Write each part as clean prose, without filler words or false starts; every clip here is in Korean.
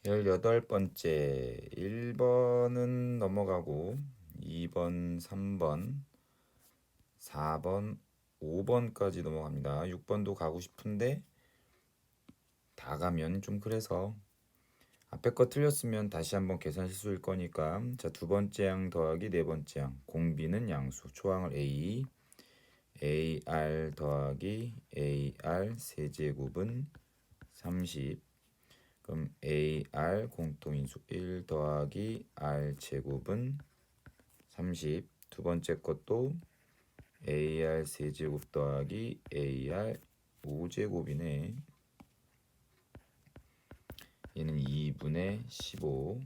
18번째 1번은 넘어가고 2번, 3번, 4번, 5번까지 넘어갑니다. 6번도 가고 싶은데 다 가면 좀 그래서 앞에 거 틀렸으면 다시 한번 계산 실수일 거니까 자, 두 번째 양 더하기 네 번째 양 공비는 양수 초항을 A AR 더하기 AR 세제곱은 30 그럼 AR 공통인수 1 더하기 R 제곱은 30 두 번째 것도 AR 세제곱 더하기 AR 5제곱이네. 얘는 2분의 15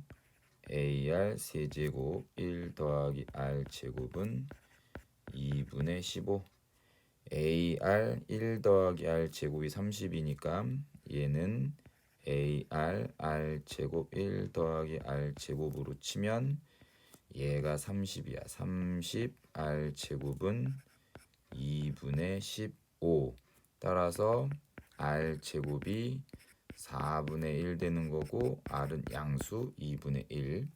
AR 세제곱 1 더하기 R 제곱은 2분의 15 AR 1 더하기 R 제곱이 30이니까 얘는 AR R 제곱 1 더하기 R 제곱으로 치면 얘가 30이야. 30 R 제곱은 2분의 15 따라서 R 제곱이 4분의 1 되는 거고 R은 양수 2분의 1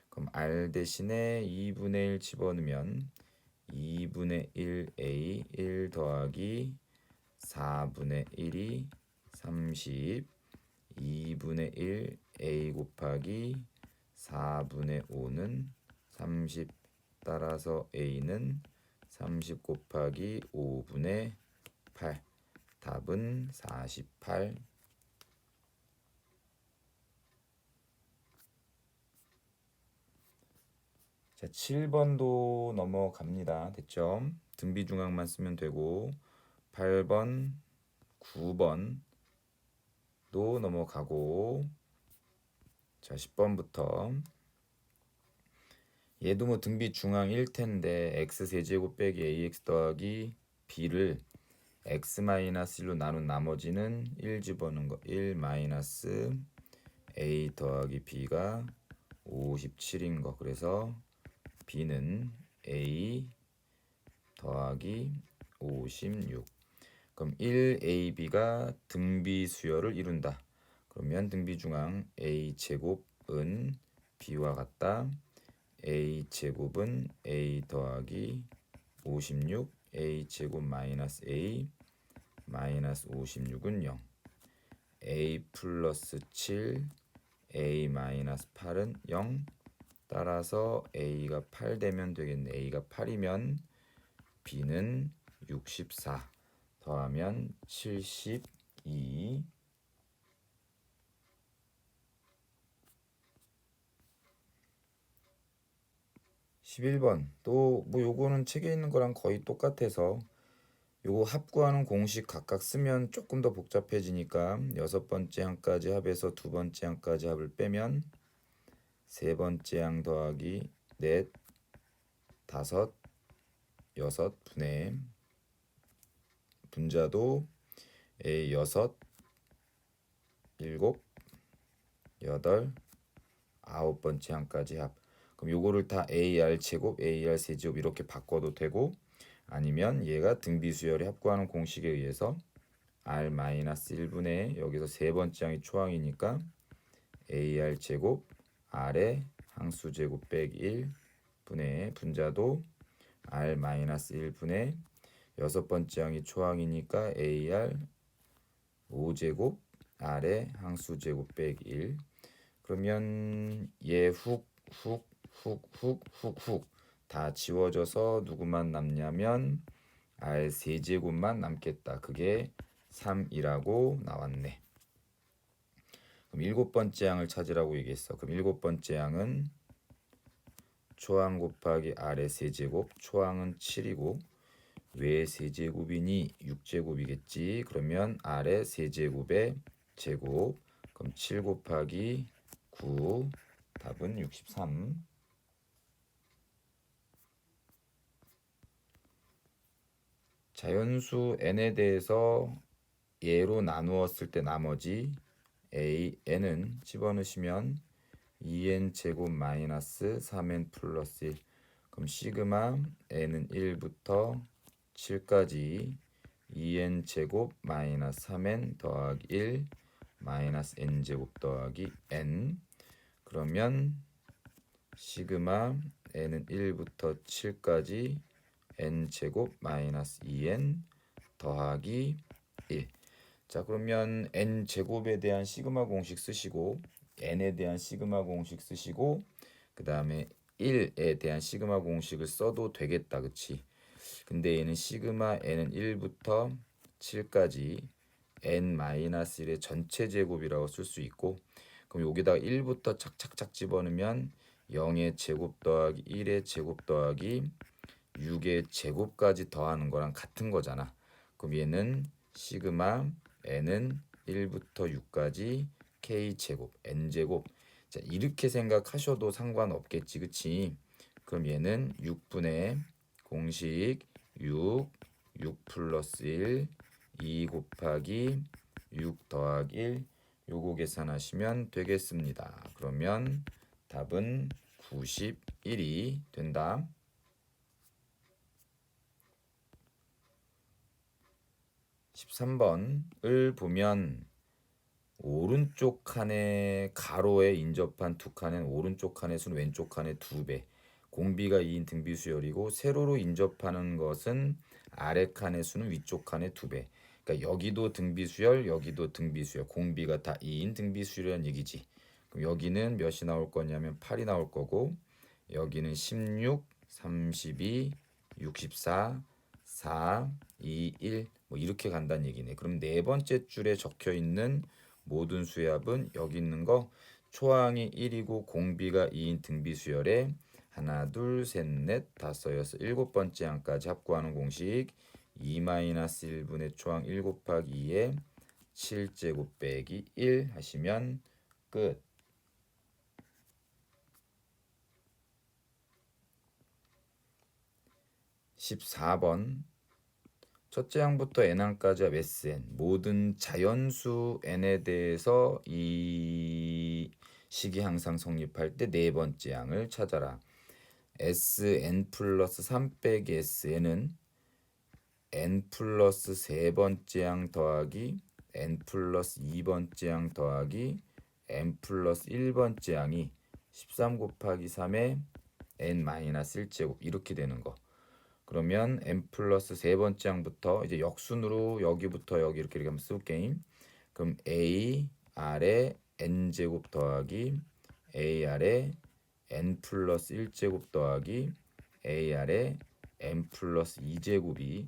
그럼 R 대신에 2분의 1 집어넣으면 2분의 1A 1 더하기 4분의 1이 30 2분의 1 A 곱하기 4분의 5는 30 따라서 A는 30 곱하기 5분의 8 답은 48 자, 7번도 넘어갑니다. 됐죠? 등비중앙만 쓰면 되고 8번, 9번도 넘어가고 자, 10번부터 얘도 뭐 등비중앙일 텐데 x세제곱 빼기 ax 더하기 b를 x-1로 나눈 나머지는 1 집어넣은 거 1 마이너스 a 더하기 b가 57인 거 그래서 b는 a 더하기 56 그럼 1ab가 등비 수열을 이룬다. 그러면 등비중앙 a제곱은 b와 같다. a제곱은 a 더하기 56 a제곱 마이너스 a 마이너스 56은 0 a 플러스 7 a 마이너스 8은 0 따라서 a가 8 되면 되겠네. a가 8이면 b는 64 더하면 72 11번 또 뭐 요거는 책에 있는 거랑 거의 똑같아서 요거 합구하는 공식 각각 쓰면 조금 더 복잡해지니까 여섯 번째 항까지 합해서 두 번째 항까지 합을 빼면 세 번째 항 더하기 넷, 다섯, 여섯 분의 분자도 A 여섯, 일곱, 여덟, 아홉 번째 항까지 합. 그럼 요거를 다 AR 제곱, AR 세제곱 이렇게 바꿔도 되고 아니면 얘가 등비수열의 합구하는 공식에 의해서 R-1분의 여기서 세 번째 항이 초항이니까 AR 제곱 R의 항수 제곱 빼기 1 분의 분자도 R-1분의 여섯 번째 항이 초항이니까 AR 5제곱 R의 항수 제곱 빼기 1 그러면 얘 훅 다 지워져서 누구만 남냐면 R 세제곱만 남겠다. 그게 3이라고 나왔네. 그럼 일곱 번째 항을 찾으라고 얘기했어. 그럼 일곱 번째 항은 초항 곱하기 R의 세제곱 초항은 7이고 왜 세제곱이니 6제곱이겠지. 그러면 R의 세제곱의 제곱 그럼 7 곱하기 9 답은 63 자연수 n에 대해서 예로 나누었을 때 나머지 n은 집어넣으시면 2n 제곱 마이너스 3n 플러스 1 그럼 시그마 n은 1부터 7까지 2n 제곱 마이너스 3n 더하기 1 마이너스 n제곱 더하기 n. 그러면 시그마 n은 1부터 7까지 n제곱 마이너스 2n 더하기 1. 자, 그러면 n제곱에 대한 시그마 공식 쓰시고 n에 대한 시그마 공식 쓰시고 그 다음에 1에 대한 시그마 공식을 써도 되겠다. 그치? 근데 얘는 시그마 n은 1부터 7까지 n-1의 전체 제곱이라고 쓸 수 있고, 그럼 여기다가 1부터 착착착 집어넣으면 0의 제곱 더하기 1의 제곱 더하기 6의 제곱까지 더하는 거랑 같은 거잖아. 그럼 얘는 시그마 n은 1부터 6까지 k제곱 n제곱. 자, 이렇게 생각하셔도 상관없겠지. 그치? 그럼 얘는 6분의 공식 6 플러스 1 2 곱하기 6 더하기 1 요거 계산하시면 되겠습니다. 그러면 답은 91이 된다. 13번을 보면 오른쪽 칸에 가로에 인접한 두 칸은 오른쪽 칸의 수는 왼쪽 칸의 2배. 공비가 2인 등비수열이고 세로로 인접하는 것은 아래 칸의 수는 위쪽 칸의 2배. 그러니까 여기도 등비수열, 여기도 등비수열. 공비가 다 2인 등비수열이라는 얘기지. 그럼 여기는 몇이 나올 거냐면 8이 나올 거고, 여기는 16, 32, 64, 4, 2, 1 뭐 이렇게 간다는 얘기네. 그럼 네 번째 줄에 적혀 있는 모든 수의 합은 여기 있는 거 초항이 1이고 공비가 2인 등비수열에 하나, 둘, 셋, 넷, 다섯, 여섯, 일곱 번째 항까지 합구하는 공식 2-1분의 초항 1 곱하기 2에 7제곱 빼기 1 하시면 끝. 14번 첫째 항부터 n항까지와 매스 n 모든 자연수 n에 대해서 이 식이 항상 성립할 때 네 번째 항을 찾아라. sn 플러스 3 빼기 sn은 n 플러스 세 번째 항 더하기 n 플러스 2번째 항 더하기 n 플러스 1번째 항이 13 곱하기 3의 n 마이너스 1제곱 이렇게 되는 거. 그러면 n 플러스 세 번째 항부터 이제 역순으로 여기부터 여기 이렇게 한번 쓸게요. 그럼 a 아래 n 제곱 더하기 a 아래 n 플러스 1제곱 더하기 a 아래 n 플러스 2제곱이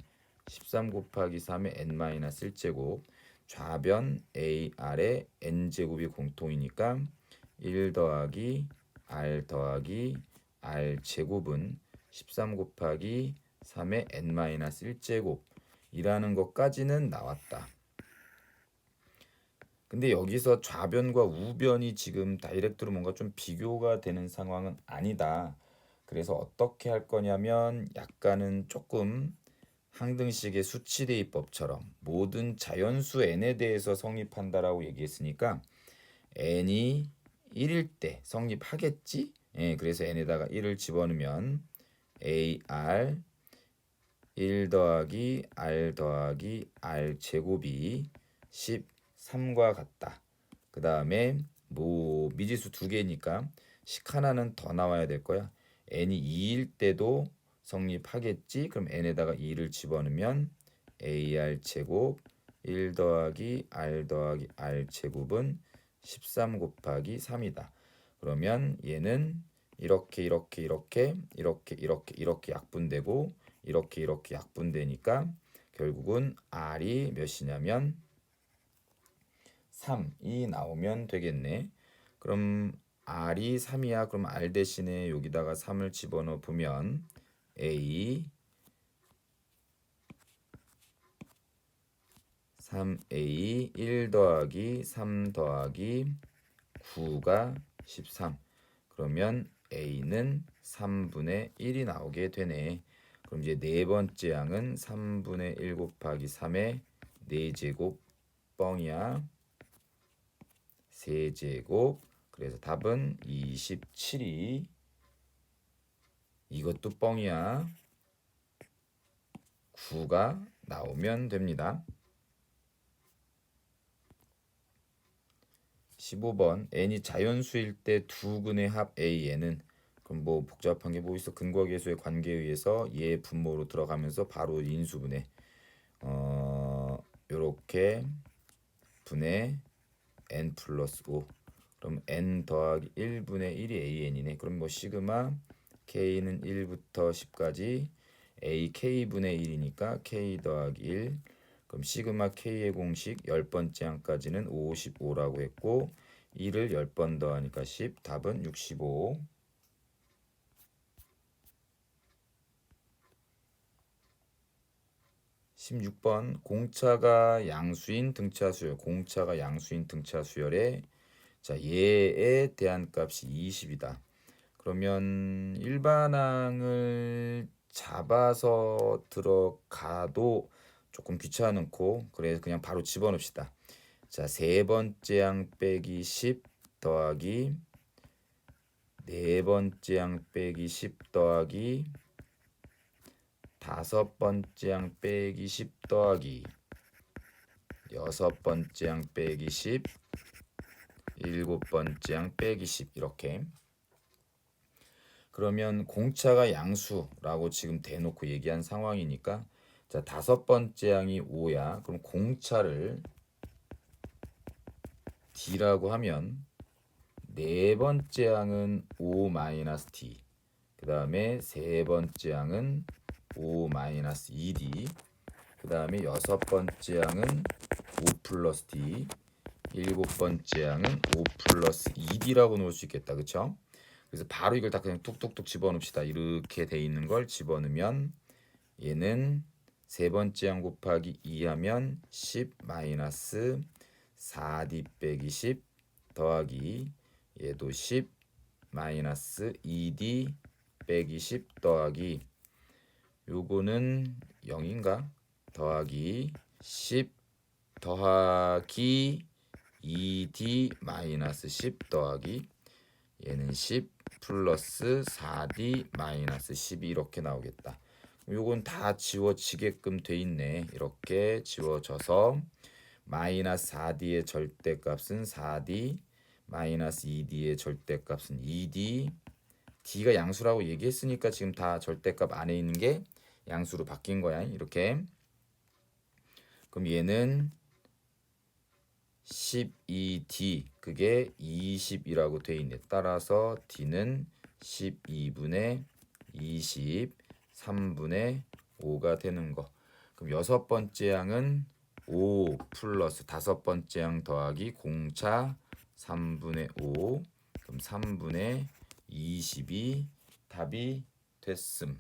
13 곱하기 3의 n 마이너스 1제곱. 좌변 a 아래 n 제곱이 공통이니까 1 더하기 r 더하기 r 제곱은 13 곱하기 3의 n-1제곱이라는 것까지는 나왔다. 근데 여기서 좌변과 우변이 지금 다이렉트로 뭔가 좀 비교가 되는 상황은 아니다. 그래서 어떻게 할 거냐면 약간은 조금 항등식의 수치대입법처럼 모든 자연수 n에 대해서 성립한다라고 얘기했으니까 n이 1일 때 성립하겠지? 예, 그래서 n에다가 1을 집어넣으면 ar 1 더하기 r 더하기 r 제곱이 13과 같다. 그 다음에 뭐 미지수 두 개니까 식 하나는 더 나와야 될 거야. n이 2일 때도 성립하겠지. 그럼 n에다가 2를 집어넣으면 ar 제곱 1 더하기 r 더하기 r 제곱은 13 곱하기 3이다. 그러면 얘는 이렇게 약분되고 이렇게 약분되니까 결국은 r이 몇이냐면 3이 나오면 되겠네. 그럼 r이 3이야. 그럼 r 대신에 여기다가 3을 집어넣어 보면 a 3a 1 더하기 3 더하기 9가 13. 그러면 a는 3분의 1이 나오게 되네. 그럼 이제 네 번째 항은 3분의 1 곱하기 3의 4제곱 뻥이야. 세제곱. 그래서 답은 27이 이것도 뻥이야. 9가 나오면 됩니다. 15번 n이 자연수일 때 두 근의 합 AN은 그럼 뭐 복잡한 게 뭐 있어? 근과 계수의 관계에 의해서 얘 분모로 들어가면서 바로 인수분해 요렇게 분의 n 플러스 5 그럼 n 더하기 1분의 1이 AN이네. 그럼 뭐 시그마 K는 1부터 10까지 AK분의 1이니까 K 더하기 1 그럼 시그마 K의 공식 10번째 항까지는 55라고 했고 1을 10번 더하니까 10 답은 65. 16번 공차가 양수인 등차 수열 공차가 양수인 등차 수열에 자 얘에 대한 값이 20이다. 그러면 일반항을 잡아서 들어가도 조금 귀찮고 그래서 그냥 바로 집어넣읍시다. 자, 세 번째 항 빼기 10 더하기 네 번째 항 빼기 10 더하기 다섯 번째 항 빼기 10 더하기 여섯 번째 항 빼기 10 일곱 번째 항 빼기 10 이렇게. 그러면 공차가 양수라고 지금 대놓고 얘기한 상황이니까 자 다섯 번째 항이 5야. 그럼 공차를 D라고 하면 네 번째 항은 5 마이너스 D 그 다음에 세 번째 항은 5 마이너스 2D 그 다음에 여섯 번째 항은 5 플러스 D 일곱 번째 항은 5 플러스 2D라고 놓을 수 있겠다. 그쵸? 그래서 바로 이걸 다 그냥 뚝뚝뚝 집어넣읍시다. 이렇게 돼 있는 걸 집어넣으면 얘는 세 번째 항 곱하기 2 하면 10 마이너스 4D 빼기 10 더하기 얘도 10 마이너스 2D 빼기 10 더하기 요거는 0인가? 더하기 10 더하기 2D 마이너스 10 더하기 얘는 10 플러스 4D 마이너스 12 이렇게 나오겠다. 요건 다 지워지게끔 돼 있네. 이렇게 지워져서 마이너스 4D의 절대값은 4D 마이너스 2D의 절대값은 2D D가 양수라고 얘기했으니까 지금 다 절대값 안에 있는 게 양수로 바뀐 거야. 이렇게. 그럼 얘는 12D 그게 20이라고 돼 있네. 따라서 D는 12분의 20 3분의 5가 되는 거. 그럼 여섯 번째 항은 5 플러스 다섯 번째 항 더하기 공차 3분의 5 그럼 3분의 20이 답이 됐음.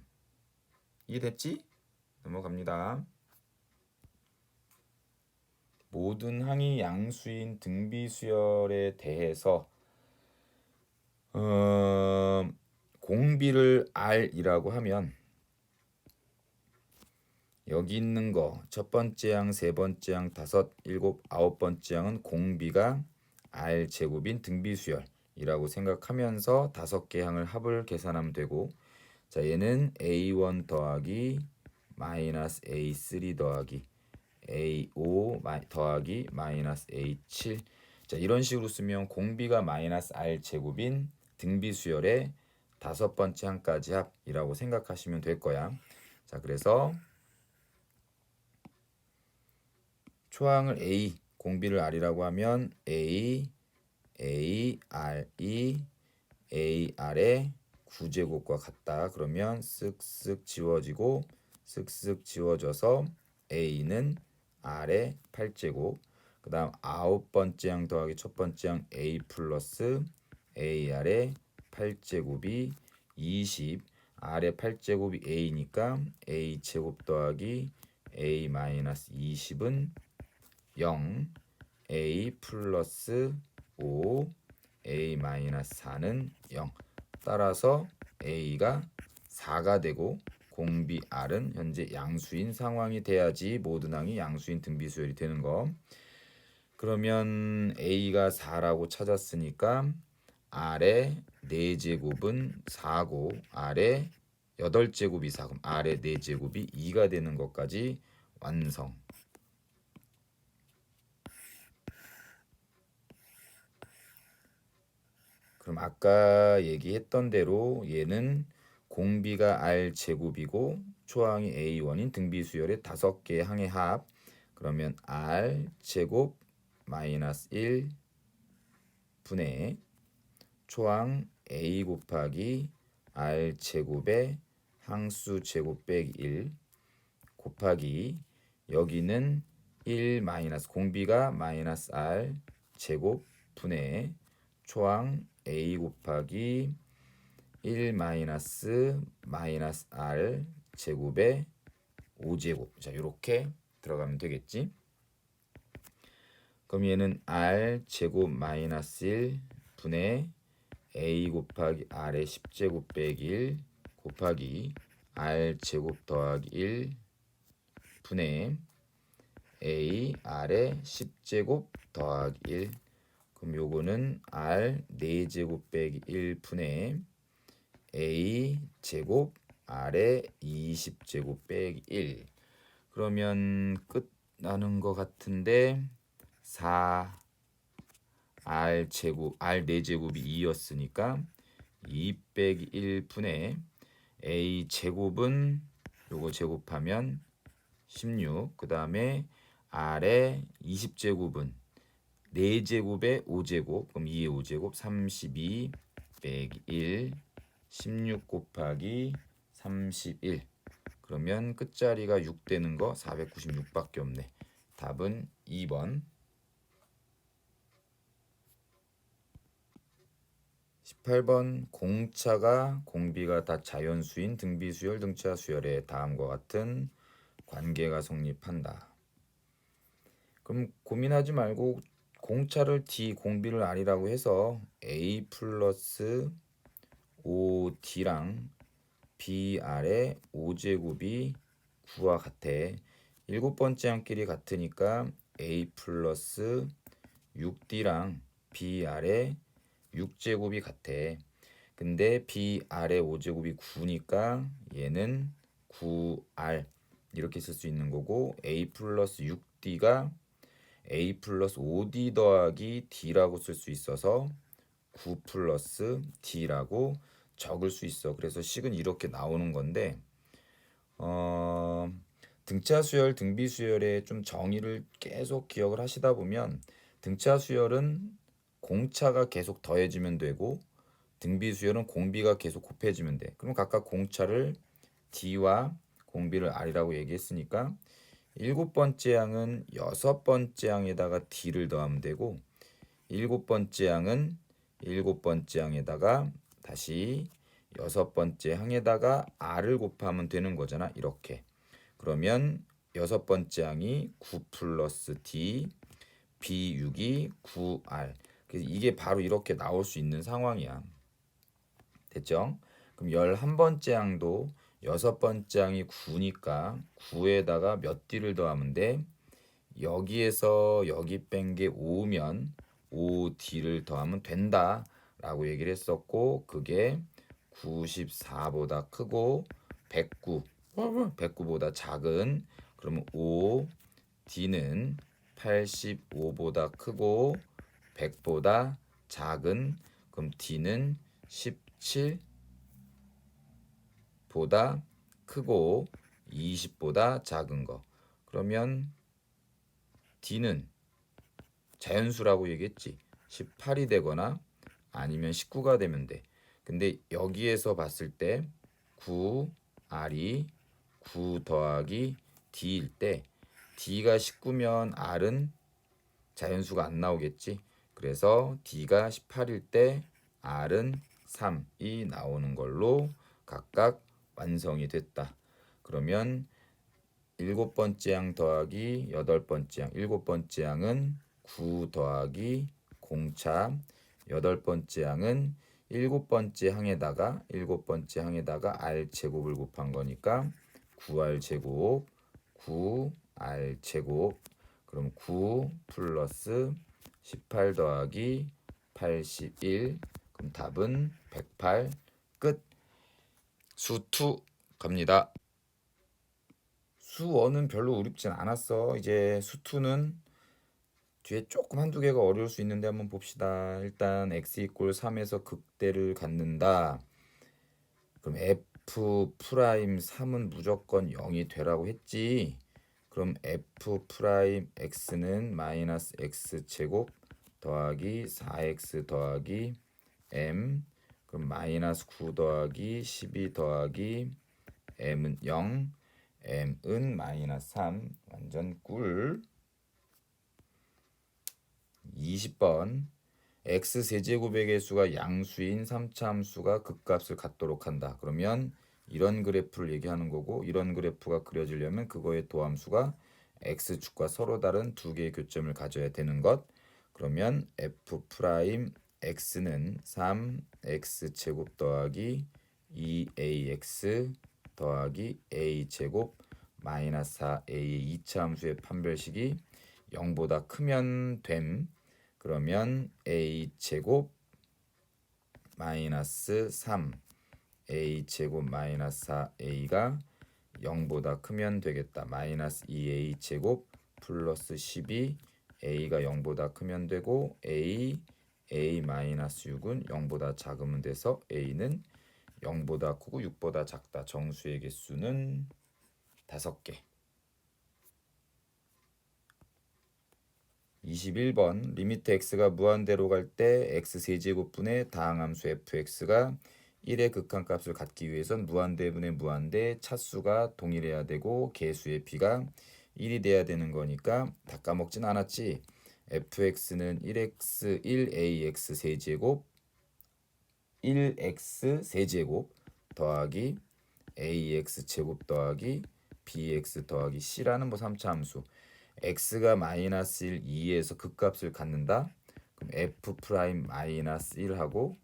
이해됐지? 넘어갑니다. 모든 항이 양수인 등비수열에 대해서 공비를 R이라고 하면 여기 있는 거 첫 번째 항, 세 번째 항, 다섯, 일곱, 아홉 번째 항은 공비가 R 제곱인 등비수열이라고 생각하면서 다섯 개 항을 합을 계산하면 되고 자 얘는 A1 더하기 마이너스 A3 더하기 A5 더하기 마이너스 A7 자 이런 식으로 쓰면 공비가 마이너스 R 제곱인 등비수열의 다섯 번째 항까지 합이라고 생각하시면 될 거야. 자 그래서 초항을 A 공비를 R이라고 하면 A RE AR의 9제곱과 같다. 그러면 쓱쓱 지워지고 쓱쓱 지워져서 A는 R의 8제곱 그 다음 아홉 번째 항 더하기 첫 번째 항 A 플러스 AR의 8제곱이 20 R의 8제곱이 A니까 A 제곱 더하기 A 마이너스 20은 0 A 플러스 5 A 마이너스 4는 0 따라서 A가 4가 되고 공비 R은 현재 양수인 상황이 돼야지 모든 항이 양수인 등비수열이 되는 거. 그러면 A가 4라고 찾았으니까 R의 4제곱은 4고 R의 8제곱이 4 그럼 R의 4제곱이 2가 되는 것까지 완성. 그럼 아까 얘기했던 대로 얘는 공비가 R 제곱이고 초항이 A1인 등비수열의 5개의 항의 합. 그러면 R 제곱 마이너스 1 분의 초항 A 곱하기 R 제곱의 항수 제곱 빼기 1 곱하기 여기는 1 마이너스 공비가 마이너스 R 제곱 분의 초항 A 곱하기 1 마이너스 R 제곱의 5제곱. 자, 이렇게 들어가면 되겠지. 그럼 얘는 R 제곱 마이너스 1 분의 A 곱하기 R의 10제곱 빼기 1 곱하기 R 제곱 더하기 1 분의 A R의 10제곱 더하기 1. 그럼 요거는 R 4제곱 빼기 1 분의 A 제곱 R의 20제곱 빼기 1. 그러면 끝나는 것 같은데 4 R 제곱 R 4제곱이 2였으니까 2 빼기 1 분의 A 제곱은 요거 제곱하면 16. 그 다음에 R의 20제곱은 4제곱에 5제곱. 그럼 2의 5제곱 32 빼기 1 16 곱하기 31. 그러면 끝자리가 6 되는 거 496밖에 없네. 답은 2번. 18번 공차가 공비가 다 자연수인 등비수열 등차수열의 다음과 같은 관계가 성립한다. 그럼 고민하지 말고 공차를 D 공비를 R이라고 해서 A 플러스 5D랑 BR의 5제곱이 9와 같아. 7번째 항끼리 같으니까 A 플러스 6D랑 BR의 6제곱이 같아. 근데 BR의 5제곱이 9니까 얘는 9R 이렇게 쓸 수 있는 거고 A 플러스 6D가 A 플러스 5D 더하기 D라고 쓸 수 있어서 9 플러스 D라고 적을 수 있어. 그래서 식은 이렇게 나오는 건데 등차 수열, 등비 수열의 좀 정의를 계속 기억을 하시다 보면 등차 수열은 공차가 계속 더해지면 되고 등비 수열은 공비가 계속 곱해지면 돼. 그럼 각각 공차를 D와 공비를 R이라고 얘기했으니까 7번째 항은 6번째 항에다가 D를 더하면 되고 7번째 항은 7번째 항에다가 다시 6번째 항에다가 R을 곱하면 되는 거잖아. 이렇게. 그러면 6번째 항이 9 플러스 D, B6이 9R. 그래서 이게 바로 이렇게 나올 수 있는 상황이야. 됐죠? 그럼 11번째 항도 6번째 항이 9니까 9에다가 몇 D를 더하면 돼? 여기에서 여기 뺀 게 5면 5D를 더하면 된다 라고 얘기를 했었고 그게 94보다 크고 109보다 작은 그러면 5D는 85보다 크고 100보다 작은 그럼 D는 17보다 크고 20보다 작은 거. 그러면 D는 자연수라고 얘기했지. 18이 되거나 아니면 19가 되면 돼. 근데 여기에서 봤을 때 9R이 9 더하기 D일 때 D가 19면 R은 자연수가 안 나오겠지. 그래서 D가 18일 때 R은 3이 나오는 걸로 각각 완성이 됐다. 그러면 7번째 항 더하기 8번째 항. 7번째 항은 9 더하기 공차. 8번째 항은 7번째 항에다가 R 제곱을 곱한 거니까 9R 제곱 9R 제곱. 그럼 9 플러스 18 더하기 81. 그럼 답은 108. 끝. 수2 갑니다. 수1은 별로 어렵진 않았어. 이제 수2는 뒤에 조금 한두 개가 어려울 수 있는데 한번 봅시다. 일단 x 이꼴 3에서 극대를 갖는다. 그럼 f 프라임 3은 무조건 0이 되라고 했지. 그럼 f 프라임 x는 마이너스 x 제곱 더하기 4x 더하기 m, 그럼 마이너스 9 더하기 12 더하기 m은 0, m은 마이너스 3. 완전 꿀. 20번 x 세제곱의 개수가 양수인 3차 함수가 극값을 갖도록 한다. 그러면 이런 그래프를 얘기하는 거고, 이런 그래프가 그려지려면 그거의 도함수가 x축과 서로 다른 두 개의 교점을 가져야 되는 것. 그러면 f 프라임 x는 3x 제곱 더하기 2ax 더하기 a 제곱 마이너스 4a의 2차 함수의 판별식이 0보다 크면 됨. 그러면 a 제곱 마이너스 3 a 제곱 마이너스 4a가 0보다 크면 되겠다. 마이너스 2a 제곱 플러스 12 a가 0보다 크면 되고 a 마이너스 6은 0보다 작으면 돼서 a는 0보다 크고 6보다 작다. 정수의 개수는 5개. 21번 리미트 x가 무한대로 갈 때 x 세제곱분의 다항함수 fx가 1의 극한값을 갖기 위해선 무한대분의 무한대 차수가 동일해야 되고 개수의 b가 1이 돼야 되는 거니까 다 까먹진 않았지. fx는 1x 1ax 세제곱 1x 세제곱 더하기 ax 제곱 더하기 bx 더하기 c라는 뭐 3차 함수. x가 마이너스 1, 2에서 극값을 갖는다. 그럼 f 프라임 마이너스 1하고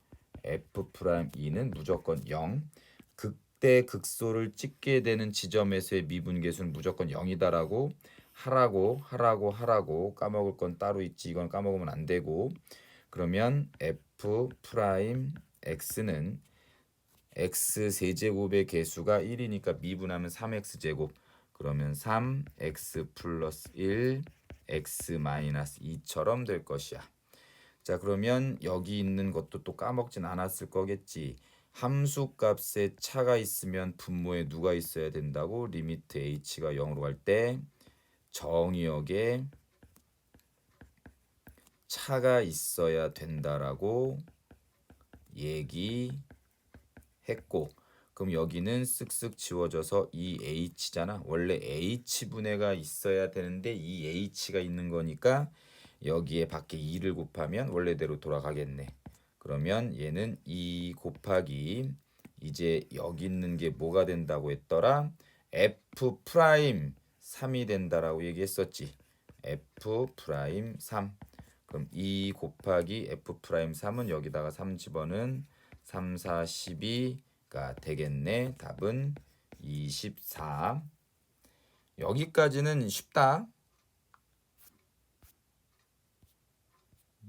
f 프라임 2는 무조건 0. 극대 극소를 찍게 되는 지점에서의 미분계수는 무조건 0이다라고 하라고 까먹을 건 따로 있지. 이건 까먹으면 안 되고. 그러면 f 프라임 x는 x 세제곱의 개수가 1이니까 미분하면 3x 제곱. 그러면 3x 플러스 1 x 마이너스 2처럼 될 것이야. 자, 그러면 여기 있는 것도 또 까먹진 않았을 거겠지. 함수 값에 차가 있으면 분모에 누가 있어야 된다고? 리미트 h가 0으로 갈 때 정의역에 차가 있어야 된다라고 얘기했고, 그럼 여기는 쓱쓱 지워져서 이 h잖아. 원래 h분해가 있어야 되는데 이 h가 있는 거니까 여기에 밖에 2를 곱하면 원래대로 돌아가겠네. 그러면 얘는 2 곱하기 이제 여기 있는 게 뭐가 된다고 했더라? f 프라임 3이 된다라고 얘기했었지. f 프라임 3. 그럼 2 곱하기 f 프라임 3은 여기다가 3 집어는 3, 4, 12가 되겠네. 답은 24. 여기까지는 쉽다.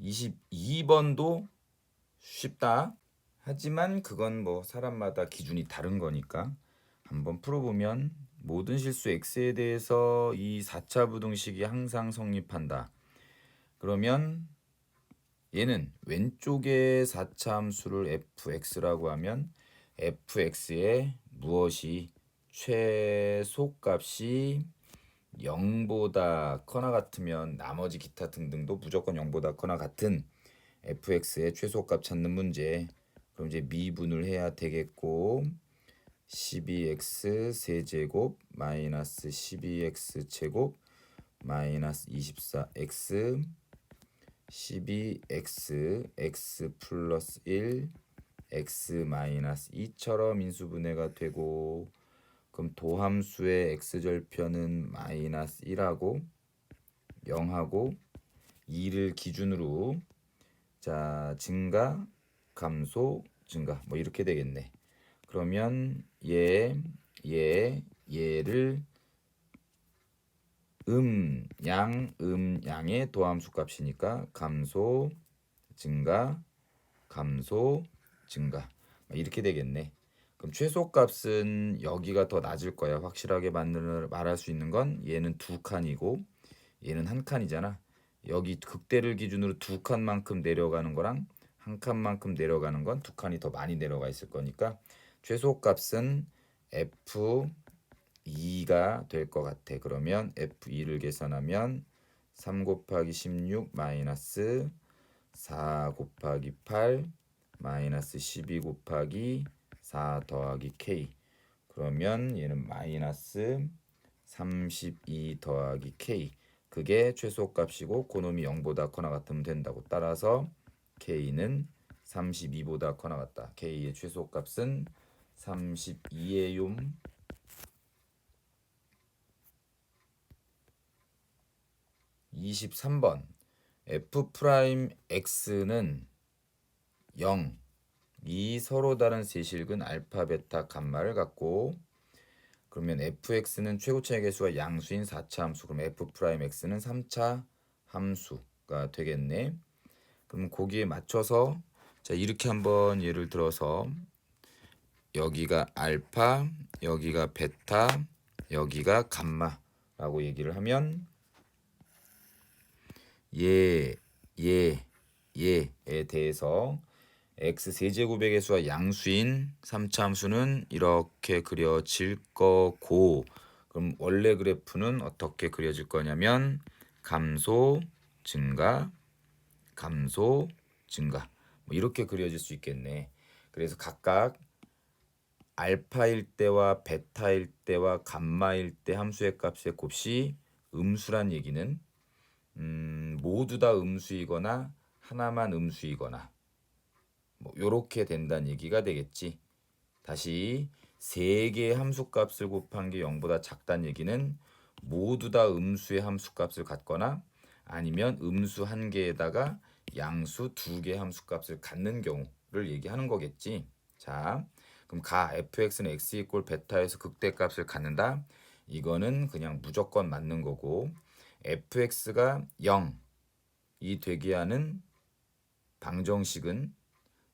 22번도 쉽다. 하지만 그건 뭐 사람마다 기준이 다른 거니까 한번 풀어보면 모든 실수 x에 대해서 이 4차 부등식이 항상 성립한다. 그러면 얘는 왼쪽에 4차 함수를 fx라고 하면 fx의 무엇이 최소값이 0보다 커나 같으면 나머지 기타 등등도 무조건 0보다 커나 같은 fx의 최소값 찾는 문제. 그럼 이제 미분을 해야 되겠고 12x 세제곱 마이너스 12x 제곱 마이너스 24x 12x x 플러스 1 x 마이너스 2처럼 인수분해가 되고, 그럼 도함수의 x절편은 마이너스 1하고 0하고 2를 기준으로 자 증가 감소 증가 뭐 이렇게 되겠네. 그러면 얘를 양의 도함수 값이니까 감소 증가 감소 증가 이렇게 되겠네. 그럼 최소값은 여기가 더 낮을 거야. 확실하게 말할 수 있는 건 얘는 2칸이고 얘는 1칸이잖아. 여기 극대를 기준으로 두 칸만큼 내려가는 거랑 한 칸만큼 내려가는 건 두 칸이 더 많이 내려가 있을 거니까 최소값은 F2가 될 것 같아. 그러면 F2를 계산하면 3 곱하기 16 마이너스 4 곱하기 8 마이너스 12 곱하기 4 더하기 K. 그러면 얘는 마이너스 32 더하기 K. 그게 최소값이고 그놈이 0보다 커나 같으면 된다고. 따라서 K는 32보다 커나 같다. K의 최소값은 32예요. 23번 F'X는 0, 이 서로 다른 세실근 알파, 베타, 감마를 갖고 그러면 fx는 최고차의 개수가 양수인 4차 함수. 그럼 f'x는 3차 함수가 되겠네. 그럼 거기에 맞춰서 자 이렇게 한번 예를 들어서 여기가 알파, 여기가 베타, 여기가 감마라고 얘기를 하면 얘에 대해서 x 세제곱의 개수와 양수인 3차 함수는 이렇게 그려질 거고, 그럼 원래 그래프는 어떻게 그려질 거냐면 감소 증가 감소 증가 뭐 이렇게 그려질 수 있겠네. 그래서 각각 알파일 때와 베타일 때와 감마일 때 함수의 값의 곱이 음수란 얘기는 모두 다 음수이거나 하나만 음수이거나 뭐 요렇게 된다는 얘기가 되겠지. 다시 세 개의 함수값을 곱한 게 0보다 작다는 얘기는 모두 다 음수의 함수값을 갖거나 아니면 음수 한 개에다가 양수 두 개의 함수값을 갖는 경우를 얘기하는 거겠지. 자, 그럼 가 fx는 x 이꼴 베타에서 극대값을 갖는다. 이거는 그냥 무조건 맞는 거고, fx가 0이 되게 하는 방정식은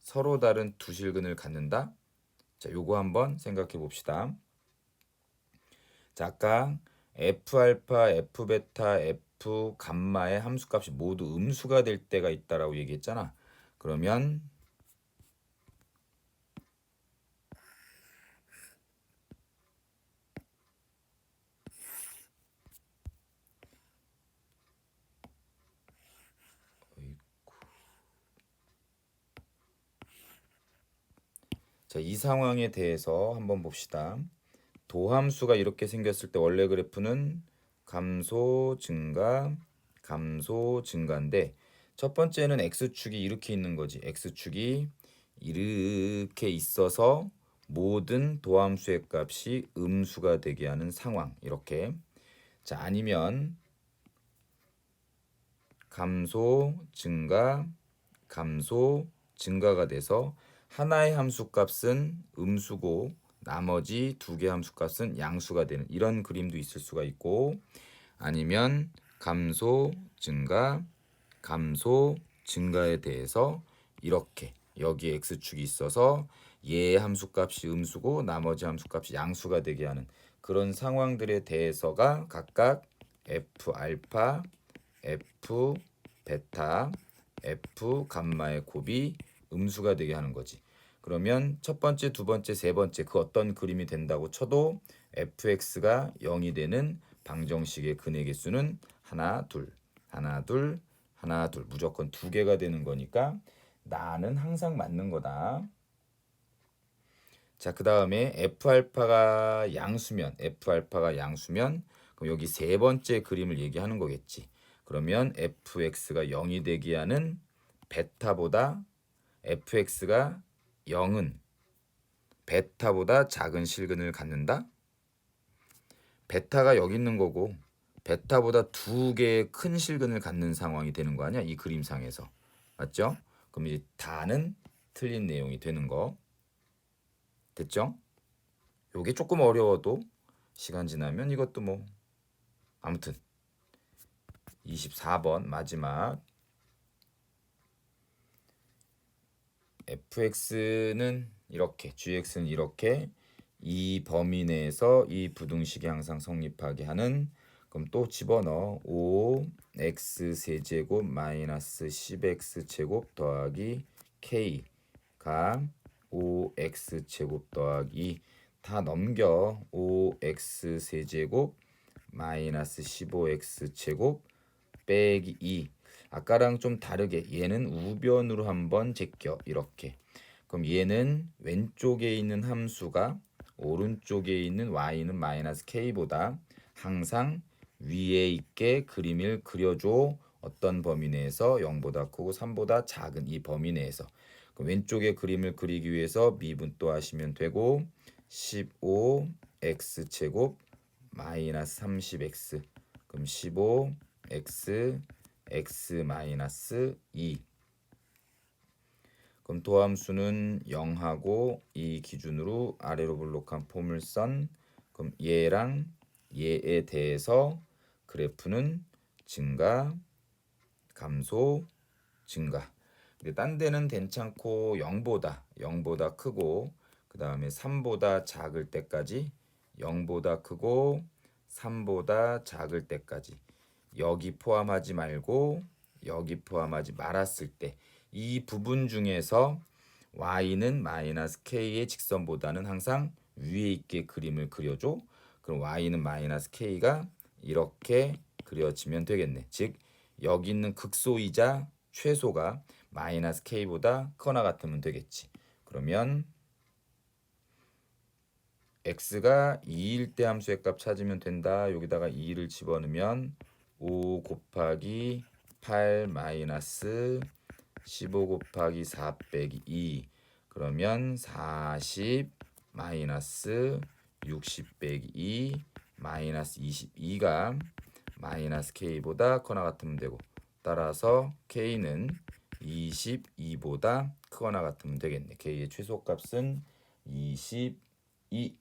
서로 다른 두 실근을 갖는다. 자, 요거 한번 생각해 봅시다. 자, 아까 F알파, F베타, F감마의 함수값이 모두 음수가 될 때가 있다라고 얘기했잖아. 그러면 자, 이 상황에 대해서 한번 봅시다. 도함수가 이렇게 생겼을 때 원래 그래프는 감소 증가인데 첫 번째는 x축이 이렇게 있는 거지. x축이 이렇게 있어서 모든 도함수의 값이 음수가 되게 하는 상황. 이렇게. 자, 아니면 감소 증가가 돼서 하나의 함수값은 음수고 나머지 두 개 함수값은 양수가 되는 이런 그림도 있을 수가 있고, 아니면 감소 증가에 대해서 이렇게 여기에 x축이 있어서 얘 함수값이 음수고 나머지 함수값이 양수가 되게 하는 그런 상황들에 대해서가 각각 f알파, f베타, f감마의 곱이 음수가 되게 하는 거지. 그러면 첫 번째, 두 번째, 세 번째 그 어떤 그림이 된다고 쳐도 fx가 0이 되는 방정식의 근의 개수는 하나, 둘 무조건 두 개가 되는 거니까 나는 항상 맞는 거다. 자, 그 다음에 f알파가 양수면 그럼 여기 세 번째 그림을 얘기하는 거겠지. 그러면 fx가 0이 되게 하는 베타보다 fx가 0은 베타보다 작은 실근을 갖는다. 베타가 여기 있는 거고 베타보다 두 개의 큰 실근을 갖는 상황이 되는 거 아니야? 이 그림상에서. 맞죠? 그럼 이제 다는 틀린 내용이 되는 거. 됐죠? 요게 조금 어려워도 시간 지나면 이것도 뭐 아무튼 24번 마지막 fx는 이렇게 gx는 이렇게 이 범위 내에서 이 부등식이 항상 성립하게 하는 그럼 또 집어넣어. 5x 세제곱 마이너스 10x 제곱 더하기 k가 5x 제곱 더하기 다 넘겨. 5x 세제곱 마이너스 15x 제곱 빼기 2. 아까랑 좀 다르게 얘는 우변으로 한번 제껴. 이렇게. 그럼 얘는 왼쪽에 있는 함수가 오른쪽에 있는 y는 마이너스 k보다 항상 위에 있게 그림을 그려줘. 어떤 범위 내에서 0보다 크고 3보다 작은 이 범위 내에서. 그럼 왼쪽에 그림을 그리기 위해서 미분도 하시면 되고 15x 제곱 마이너스 30x. 그럼 15x x 마이너스 2. 그럼 도함수는 0하고 2 기준으로 아래로 블록한 포물선. 그럼 얘랑 얘에 대해서 그래프는 증가, 감소, 증가. 근데 딴 데는 괜찮고 0보다 크고 그 다음에 3보다 작을 때까지 0보다 크고 3보다 작을 때까지 여기 포함하지 말고 여기 포함하지 말았을 때 이 부분 중에서 y는 마이너스 k의 직선보다는 항상 위에 있게 그림을 그려줘. 그럼 y는 마이너스 k가 이렇게 그려지면 되겠네. 즉 여기 있는 극소이자 최소가 마이너스 k보다 크거나 같으면 되겠지. 그러면 x가 2일 때 함수의 값 찾으면 된다. 여기다가 2를 집어넣으면 5 곱하기 8 마이너스 15 곱하기 4 빼기 2. 그러면 40 마이너스 60 빼기 2 마이너스 22가 마이너스 k보다 크거나 같으면 되고, 따라서 k는 22보다 크거나 같으면 되겠네. k의 최소값은 22.